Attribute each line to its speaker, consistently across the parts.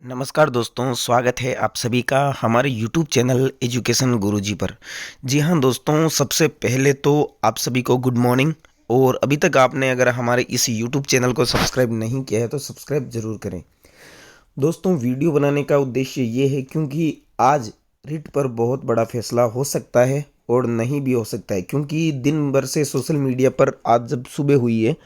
Speaker 1: नमस्कार दोस्तों, स्वागत है आप सभी का हमारे यूट्यूब चैनल एजुकेशन गुरुजी पर। जी हाँ दोस्तों, सबसे पहले तो आप सभी को गुड मॉर्निंग। और अभी तक आपने अगर हमारे इस यूट्यूब चैनल को सब्सक्राइब नहीं किया है तो सब्सक्राइब ज़रूर करें। दोस्तों, वीडियो बनाने का उद्देश्य ये है क्योंकि आज रिट पर बहुत बड़ा फैसला हो सकता है और नहीं भी हो सकता है, क्योंकि दिन भर से सोशल मीडिया पर आज जब सुबह हुई है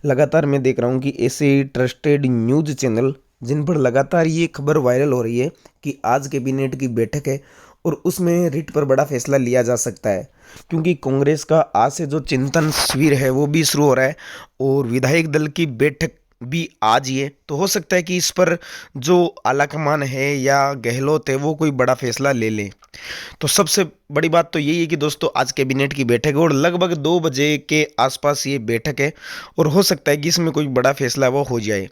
Speaker 1: लगातार मैं देख रहा हूँ कि ऐसे ट्रस्टेड न्यूज़ चैनल जिन पर लगातार ये खबर वायरल हो रही है कि आज कैबिनेट की बैठक है और उसमें रिट पर बड़ा फैसला लिया जा सकता है, क्योंकि कांग्रेस का आज से जो चिंतन शिविर है वो भी शुरू हो रहा है और विधायक दल की बैठक भी आज ही है। तो हो सकता है कि इस पर जो आलाकमान है या गहलोत है वो कोई बड़ा फैसला ले ले। तो सबसे बड़ी बात तो यही है कि दोस्तों आज कैबिनेट की बैठक है और लगभग 2 बजे के आसपास ये बैठक है और हो सकता है कि इसमें कोई बड़ा फैसला वो हो जाए।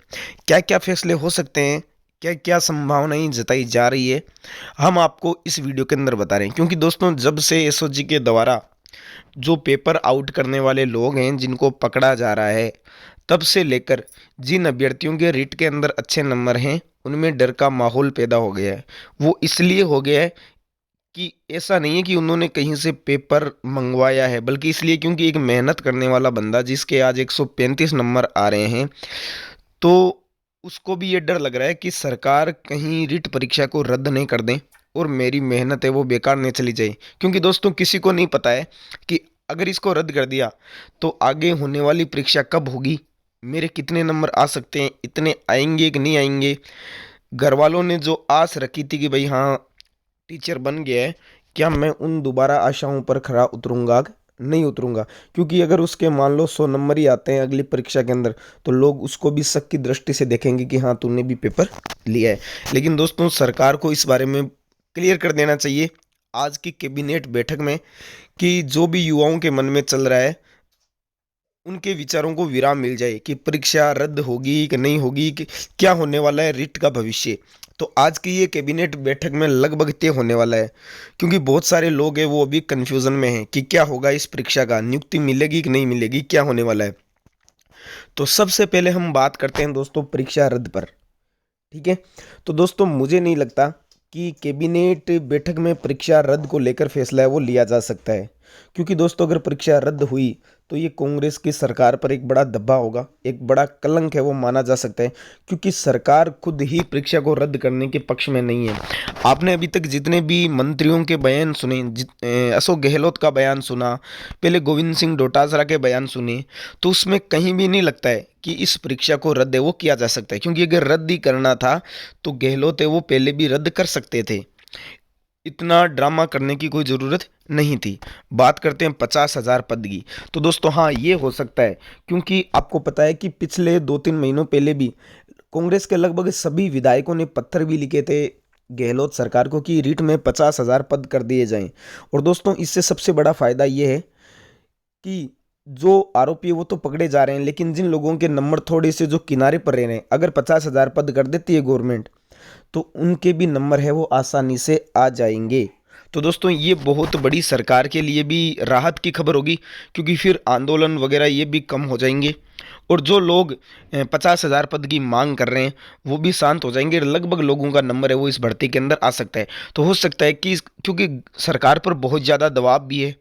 Speaker 1: क्या क्या फैसले हो सकते हैं, क्या क्या संभावनाएं जताई जा रही है, हम आपको इस वीडियो के अंदर बता रहे हैं। क्योंकि दोस्तों जब से एसओजी के द्वारा जो पेपर आउट करने वाले लोग हैं जिनको पकड़ा जा रहा है, तब से लेकर जिन अभ्यर्थियों के रिट के अंदर अच्छे नंबर हैं उनमें डर का माहौल पैदा हो गया है। वो इसलिए हो गया है कि ऐसा नहीं है कि उन्होंने कहीं से पेपर मंगवाया है, बल्कि इसलिए क्योंकि एक मेहनत करने वाला बंदा जिसके आज 135 नंबर आ रहे हैं, तो उसको भी ये डर लग रहा है कि सरकार कहीं रिट परीक्षा को रद्द नहीं कर दें और मेरी मेहनत है वो बेकार नहीं चली जाए। क्योंकि दोस्तों किसी को नहीं पता है कि अगर इसको रद्द कर दिया तो आगे होने वाली परीक्षा कब होगी, मेरे कितने नंबर आ सकते हैं, इतने आएंगे कि नहीं आएंगे। घर वालों ने जो आस रखी थी कि भाई हाँ टीचर बन गया है, क्या मैं उन दोबारा आशाओं पर खरा उतरूंगा? नहीं उतरूंगा, क्योंकि अगर उसके मान लो 100 नंबर ही आते हैं अगली परीक्षा के अंदर तो लोग उसको भी शक की दृष्टि से देखेंगे कि हाँ तूने भी पेपर लिया है। लेकिन दोस्तों सरकार को इस बारे में क्लियर कर देना चाहिए आज की कैबिनेट बैठक में कि जो भी युवाओं के मन में चल रहा है उनके विचारों को विराम मिल जाए कि परीक्षा रद्द होगी कि नहीं होगी, कि क्या होने वाला है रिट का भविष्य। तो आज की ये कैबिनेट बैठक में लगभग तय होने वाला है, क्योंकि बहुत सारे लोग हैं वो अभी कंफ्यूजन में हैं कि क्या होगा, इस परीक्षा का नियुक्ति मिलेगी कि नहीं मिलेगी, क्या होने वाला है। तो सबसे पहले हम बात करते हैं दोस्तों परीक्षा रद्द पर। ठीक है, तो दोस्तों मुझे नहीं लगता कि कैबिनेट बैठक में परीक्षा रद्द को लेकर फैसला है वो लिया जा सकता है, क्योंकि दोस्तों अगर परीक्षा रद्द हुई तो ये कांग्रेस की सरकार पर एक बड़ा धब्बा होगा, एक बड़ा कलंक है वो माना जा सकता है, क्योंकि सरकार खुद ही परीक्षा को रद्द करने के पक्ष में नहीं है। आपने अभी तक जितने भी मंत्रियों के बयान सुने, अशोक गहलोत का बयान सुना, पहले गोविंद सिंह डोटासरा के बयान सुने, तो उसमें कहीं भी नहीं लगता है कि इस परीक्षा को रद्द है वो किया जा सकता है। क्योंकि अगर रद्द ही करना था तो गहलोत है वो पहले भी रद्द कर सकते थे, इतना ड्रामा करने की कोई ज़रूरत नहीं थी। बात करते हैं 50,000 पद की। तो दोस्तों हाँ ये हो सकता है, क्योंकि आपको पता है कि पिछले 2-3 महीनों पहले भी कांग्रेस के लगभग सभी विधायकों ने पत्र भी लिखे थे गहलोत सरकार को कि रिट में 50,000 पद कर दिए जाएं। और दोस्तों इससे सबसे बड़ा फायदा ये है कि जो आरोपी है वो तो पकड़े जा रहे हैं, लेकिन जिन लोगों के नंबर थोड़े से जो किनारे पर रह रहे हैं, अगर 50,000 पद कर देती है गवर्नमेंट तो उनके भी नंबर है वो आसानी से आ जाएंगे। तो दोस्तों ये बहुत बड़ी सरकार के लिए भी राहत की खबर होगी, क्योंकि फिर आंदोलन वगैरह ये भी कम हो जाएंगे और जो लोग 50,000 पद की मांग कर रहे हैं वो भी शांत हो जाएंगे। लगभग लोगों का नंबर है वो इस भर्ती के अंदर आ सकता है। तो हो सकता है कि क्योंकि सरकार पर बहुत ज़्यादा दबाव भी है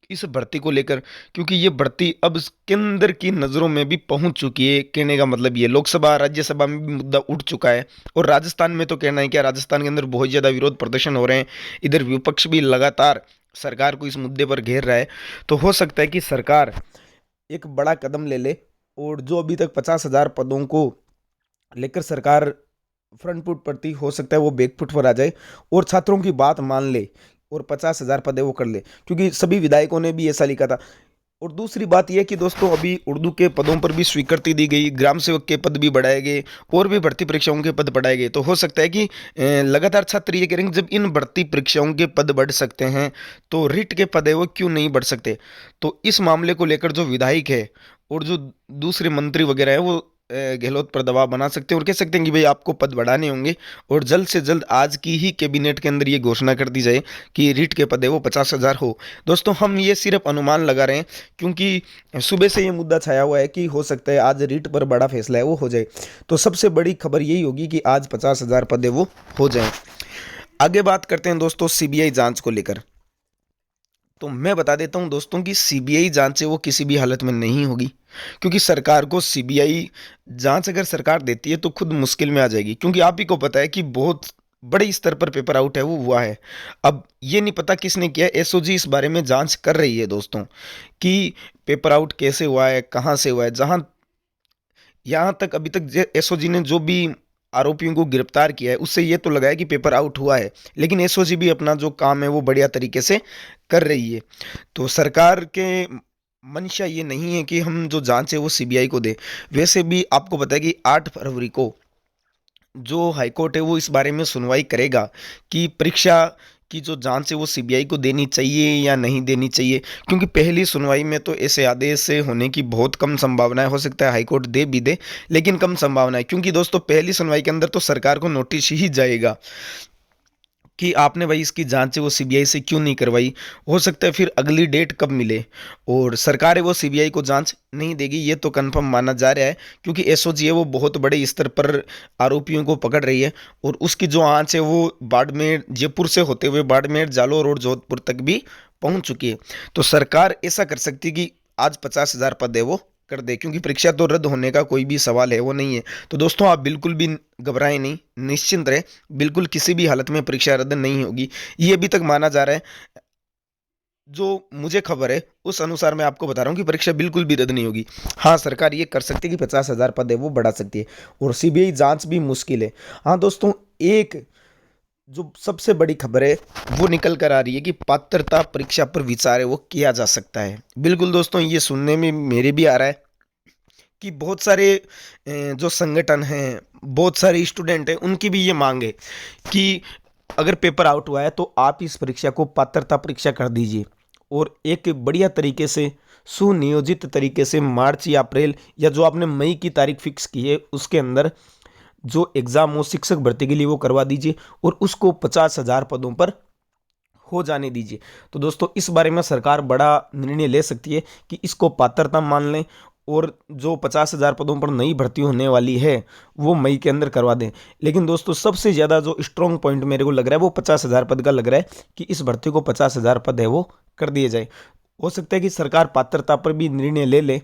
Speaker 1: इस भर्ती को लेकर, क्योंकि ये भर्ती अब केंद्र की नज़रों में भी पहुंच चुकी है। कहने का मतलब ये लोकसभा राज्यसभा में भी मुद्दा उठ चुका है और राजस्थान में तो कहना है क्या, राजस्थान के अंदर बहुत ज़्यादा विरोध प्रदर्शन हो रहे हैं, इधर विपक्ष भी लगातार सरकार को इस मुद्दे पर घेर रहा है। तो हो सकता है कि सरकार एक बड़ा कदम ले ले और जो अभी तक 50,000 पदों को लेकर सरकार फ्रंट फुट पर थी, हो सकता है वो बैक फुट पर आ जाए और छात्रों की बात मान ले और 50,000 पद है वो कर ले, क्योंकि सभी विधायकों ने भी ऐसा लिखा था। और दूसरी बात यह कि दोस्तों अभी उर्दू के पदों पर भी स्वीकृति दी गई, ग्राम सेवक के पद भी बढ़ाए गए और भी भर्ती परीक्षाओं के पद बढ़ाए गए। तो हो सकता है कि लगातार छात्र ये करेंगे जब इन भर्ती परीक्षाओं के पद बढ़ सकते हैं तो रिट के पद है वो क्यों नहीं बढ़ सकते। तो इस मामले को लेकर जो विधायक है और जो दूसरे मंत्री वगैरह है वो गहलोत पर दबाव बना सकते हैं और कह सकते हैं कि भाई आपको पद बढ़ाने होंगे और जल्द से जल्द आज की ही कैबिनेट के अंदर ये घोषणा कर दी जाए कि रीट के पद है वो 50,000 हो। दोस्तों हम ये सिर्फ अनुमान लगा रहे हैं क्योंकि सुबह से ये मुद्दा छाया हुआ है कि हो सकता है आज रीट पर बड़ा फैसला है वो हो जाए। तो सबसे बड़ी खबर यही होगी कि आज 50,000 पद है वो हो जाए। आगे बात करते हैं दोस्तों सीबीआई जांच को लेकर। तो मैं बता देता हूं दोस्तों कि सीबीआई जांच है वो किसी भी हालत में नहीं होगी, क्योंकि सरकार को सीबीआई जांच अगर सरकार देती है तो खुद मुश्किल में आ जाएगी, क्योंकि आप ही को पता है कि बहुत बड़े स्तर पर पेपर आउट है वो हुआ है। अब ये नहीं पता किसने किया, एसओजी इस बारे में जांच कर रही है दोस्तों कि पेपर आउट कैसे हुआ है, कहाँ से हुआ है। जहां यहाँ तक अभी तक एसओजी ने जो भी आरोपियों को गिरफ्तार किया है उससे ये तो लगा है कि पेपर आउट हुआ है, लेकिन एसओजी भी अपना जो काम है वो बढ़िया तरीके से कर रही है। तो सरकार के मंशा ये नहीं है कि हम जो जांच है वो सीबीआई को दे। वैसे भी आपको पता है कि 8 फरवरी को जो हाईकोर्ट है वो इस बारे में सुनवाई करेगा कि परीक्षा की जो जांच है वो सीबीआई को देनी चाहिए या नहीं देनी चाहिए, क्योंकि पहली सुनवाई में तो ऐसे आदेश से होने की बहुत कम संभावना है। हो सकता है हाईकोर्ट दे भी दे, लेकिन कम संभावना है, क्योंकि दोस्तों पहली सुनवाई के अंदर तो सरकार को नोटिस ही जाएगा कि आपने भाई इसकी जांच है वो सीबीआई से क्यों नहीं करवाई। हो सकता है फिर अगली डेट कब मिले और सरकार है वो सीबीआई को जांच नहीं देगी, ये तो कंफर्म माना जा रहा है, क्योंकि एसओजी है वो बहुत बड़े स्तर पर आरोपियों को पकड़ रही है और उसकी जो आंच है वो बाड़मेर, जयपुर से होते हुए बाड़मेर, जालोर और जोधपुर तक भी पहुंच चुकी है। तो सरकार ऐसा कर सकती है कि आज 50,000 पद है वो कर दे, क्योंकि परीक्षा तो रद्द होने का कोई भी सवाल है वो नहीं है। तो दोस्तों आप बिल्कुल भी घबराएं नहीं, निश्चिंत रहे, बिल्कुल किसी भी हालत में परीक्षा रद्द नहीं होगी, ये अभी तक माना जा रहा है। जो मुझे खबर है उस अनुसार मैं आपको बता रहा हूँ कि परीक्षा बिल्कुल भी रद्द नहीं होगी। हाँ सरकार ये कर सकती है कि 50,000 पद है वो बढ़ा सकती है और सीबीआई जांच भी मुश्किल है। हाँ दोस्तों, एक जो सबसे बड़ी खबर है वो निकल कर आ रही है कि पात्रता परीक्षा पर विचार है वो किया जा सकता है। बिल्कुल दोस्तों, ये सुनने में मेरे भी आ रहा है कि बहुत सारे जो संगठन हैं, बहुत सारे स्टूडेंट हैं, उनकी भी ये मांग है कि अगर पेपर आउट हुआ है तो आप इस परीक्षा को पात्रता परीक्षा कर दीजिए और एक बढ़िया तरीके से सुनियोजित तरीके से मार्च या अप्रैल या जो आपने मई की तारीख फिक्स की है उसके अंदर जो एग्ज़ाम हो शिक्षक भर्ती के लिए वो करवा दीजिए और उसको 50,000 पदों पर हो जाने दीजिए। तो दोस्तों इस बारे में सरकार बड़ा निर्णय ले सकती है कि इसको पात्रता मान लें और जो 50,000 पदों पर नई भर्ती होने वाली है वो मई के अंदर करवा दें। लेकिन दोस्तों सबसे ज़्यादा जो स्ट्रॉन्ग पॉइंट मेरे को लग रहा है वो 50,000 पद का लग रहा है कि इस भर्ती को 50,000 पद है वो कर दिए जाए। हो सकता है कि सरकार पात्रता पर भी निर्णय ले ले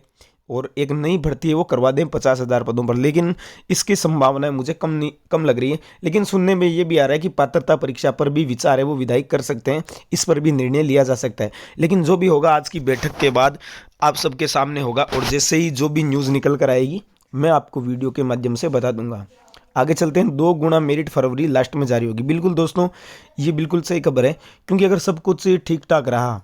Speaker 1: और एक नई भर्ती है वो करवा दें 50,000 पदों पर, लेकिन इसकी संभावनाएं मुझे कम लग रही है। लेकिन सुनने में ये भी आ रहा है कि पात्रता परीक्षा पर भी विचार है वो विधायक कर सकते हैं, इस पर भी निर्णय लिया जा सकता है। लेकिन जो भी होगा आज की बैठक के बाद आप सबके सामने होगा और जैसे ही जो भी न्यूज़ निकल कर आएगी मैं आपको वीडियो के माध्यम से बता दूंगा। आगे चलते हैं। 2 गुना मेरिट फरवरी लास्ट में जारी होगी। बिल्कुल दोस्तों ये बिल्कुल सही खबर है, क्योंकि अगर सब कुछ ठीक ठाक रहा,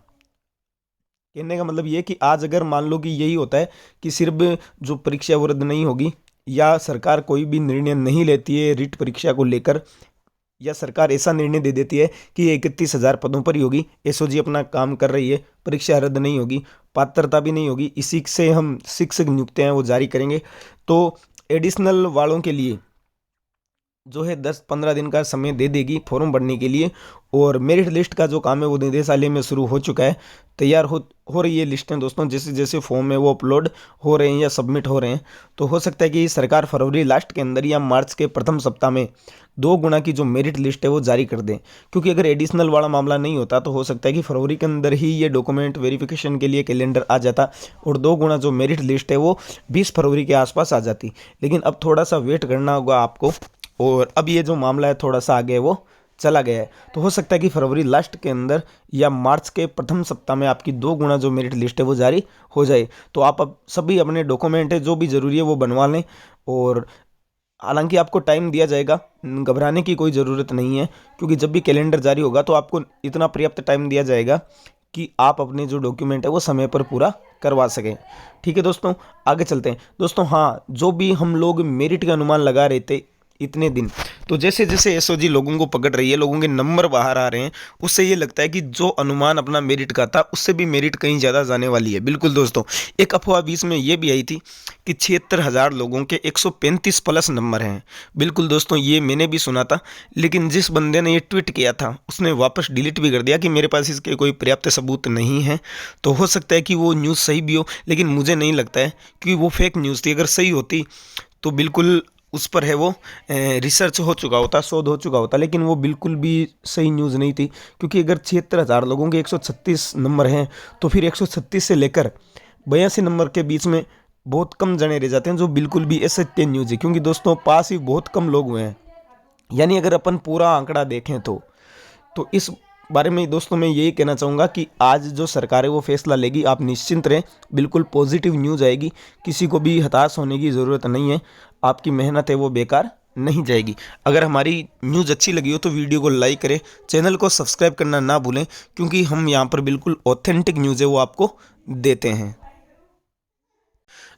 Speaker 1: कहने का मतलब ये कि आज अगर मान लो कि यही होता है कि सिर्फ जो परीक्षा वो रद्द नहीं होगी या सरकार कोई भी निर्णय नहीं लेती है रीट परीक्षा को लेकर, या सरकार ऐसा निर्णय दे देती है कि 31,000 पदों पर ही होगी, एसओजी अपना काम कर रही है, परीक्षा रद्द नहीं होगी, पात्रता भी नहीं होगी, इसी से हम शिक्षक नियुक्तियाँ वो जारी करेंगे, तो एडिशनल वालों के लिए जो है 10-15 दिन का समय दे देगी फॉर्म भरने के लिए। और मेरिट लिस्ट का जो काम है वो निदेशालय में शुरू हो चुका है, तैयार हो रही है लिस्टें दोस्तों। जैसे जैसे फॉर्म है वो अपलोड हो रहे हैं या सबमिट हो रहे हैं, तो हो सकता है कि सरकार फरवरी लास्ट के अंदर या मार्च के प्रथम सप्ताह में 2 गुना की जो मेरिट लिस्ट है वो जारी कर दें। क्योंकि अगर एडिशनल वाला मामला नहीं होता तो हो सकता है कि फरवरी के अंदर ही ये डॉक्यूमेंट वेरिफिकेशन के लिए कैलेंडर आ जाता और 2 गुना जो मेरिट लिस्ट है वो 20 फरवरी के आसपास आ जाती। लेकिन अब थोड़ा सा वेट करना होगा आपको, और अब ये जो मामला है थोड़ा सा आगे वो चला गया है, तो हो सकता है कि फरवरी लास्ट के अंदर या मार्च के प्रथम सप्ताह में आपकी 2 गुना जो मेरिट लिस्ट है वो जारी हो जाए। तो आप अब सभी अपने डॉक्यूमेंट है जो भी ज़रूरी है वो बनवा लें, और हालांकि आपको टाइम दिया जाएगा, घबराने की कोई ज़रूरत नहीं है, क्योंकि जब भी कैलेंडर जारी होगा तो आपको इतना पर्याप्त टाइम दिया जाएगा कि आप अपने जो डॉक्यूमेंट है वो समय पर पूरा करवा सकें। ठीक है दोस्तों, आगे चलते हैं। दोस्तों हाँ, जो भी हम लोग मेरिट का अनुमान लगा रहे थे इतने दिन। तो जैसे जैसे एसओजी लोगों को पकड़ रही है, लोगों के नंबर बाहर आ रहे हैं, उससे ये लगता है कि जो अनुमान अपना मेरिट का था उससे भी मेरिट कहीं ज़्यादा जाने वाली है। बिल्कुल दोस्तों, एक अफवाह बीच में ये भी आई थी कि 76,000 लोगों के 135 प्लस नंबर हैं। बिल्कुल दोस्तों, ये मैंने भी सुना था, लेकिन जिस बंदे ने ये ट्वीट किया था उसने वापस डिलीट भी कर दिया कि मेरे पास इसके कोई पर्याप्त सबूत नहीं है। तो हो सकता है कि वो न्यूज़ सही भी हो, लेकिन मुझे नहीं लगता है कि वो फेक न्यूज़ थी। अगर सही होती तो बिल्कुल उस पर है वो रिसर्च हो चुका होता, शोध हो चुका होता, लेकिन वो बिल्कुल भी सही न्यूज़ नहीं थी। क्योंकि अगर 76,000 लोगों के 136 नंबर हैं तो फिर 136 से लेकर 82 नंबर के बीच में बहुत कम जने रह जाते हैं, जो बिल्कुल भी असत्य न्यूज़ है। क्योंकि दोस्तों पास ही बहुत कम लोग हुए हैं, यानी अगर अपन पूरा आंकड़ा देखें तो इस बारे में दोस्तों मैं यही कहना चाहूँगा कि आज जो सरकार है वो फैसला लेगी, आप निश्चिंत रहें, बिल्कुल पॉजिटिव न्यूज़ आएगी, किसी को भी हताश होने की ज़रूरत नहीं है, आपकी मेहनत है वो बेकार नहीं जाएगी। अगर हमारी न्यूज़ अच्छी लगी हो तो वीडियो को लाइक करें, चैनल को सब्सक्राइब करना ना भूलें, क्योंकि हम यहाँ पर बिल्कुल ऑथेंटिक न्यूज़ है वो आपको देते हैं।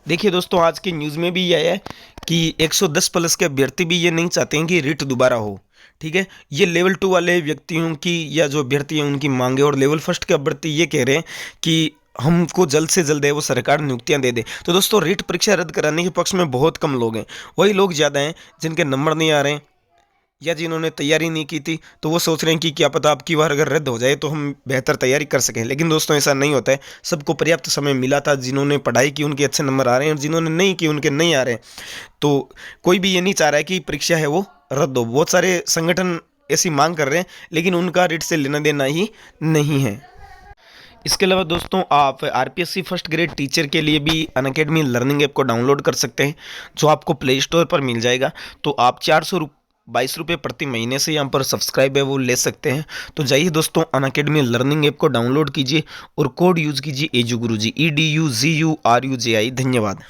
Speaker 1: देखिए दोस्तों, आज की न्यूज़ में भी ये आया है कि 110 प्लस के अभ्यर्थी भी ये नहीं चाहते हैं कि रिट दोबारा हो। ठीक है, ये लेवल 2 वाले व्यक्तियों की या जो अभ्यर्थी हैं उनकी मांगे, और लेवल फर्स्ट के अभ्यर्थी ये कह रहे हैं कि हमको जल्द से जल्द है वो सरकार नियुक्तियां दे दे। तो दोस्तों, रिट परीक्षा रद्द कराने के पक्ष में बहुत कम लोग हैं, वही लोग ज़्यादा हैं जिनके नंबर नहीं आ रहे हैं या जिन्होंने तैयारी नहीं की थी, तो वो सोच रहे हैं कि क्या पता अब की बार अगर रद्द हो जाए तो हम बेहतर तैयारी कर सकें। लेकिन दोस्तों, ऐसा नहीं होता है, सबको पर्याप्त समय मिला था। जिन्होंने पढ़ाई की उनके अच्छे नंबर आ रहे हैं, और जिन्होंने नहीं की उनके नहीं आ रहे हैं। तो कोई भी ये नहीं चाह रहा है कि परीक्षा है वो रद्द हो। बहुत सारे संगठन ऐसी मांग कर रहे हैं, लेकिन उनका रिट से लेना देना ही नहीं है। इसके अलावा दोस्तों, आप आरपीएससी फर्स्ट ग्रेड टीचर के लिए भी अनअकैडमी लर्निंग ऐप को डाउनलोड कर सकते हैं, जो आपको प्ले स्टोर पर मिल जाएगा। तो आप 422 रुपये प्रति महीने से यहाँ पर सब्सक्राइब है वो ले सकते हैं। तो जाइए दोस्तों, अनअकैडमी लर्निंग ऐप को डाउनलोड कीजिए और कोड यूज़ कीजिए EduGuruji, EDUGURUJI। धन्यवाद।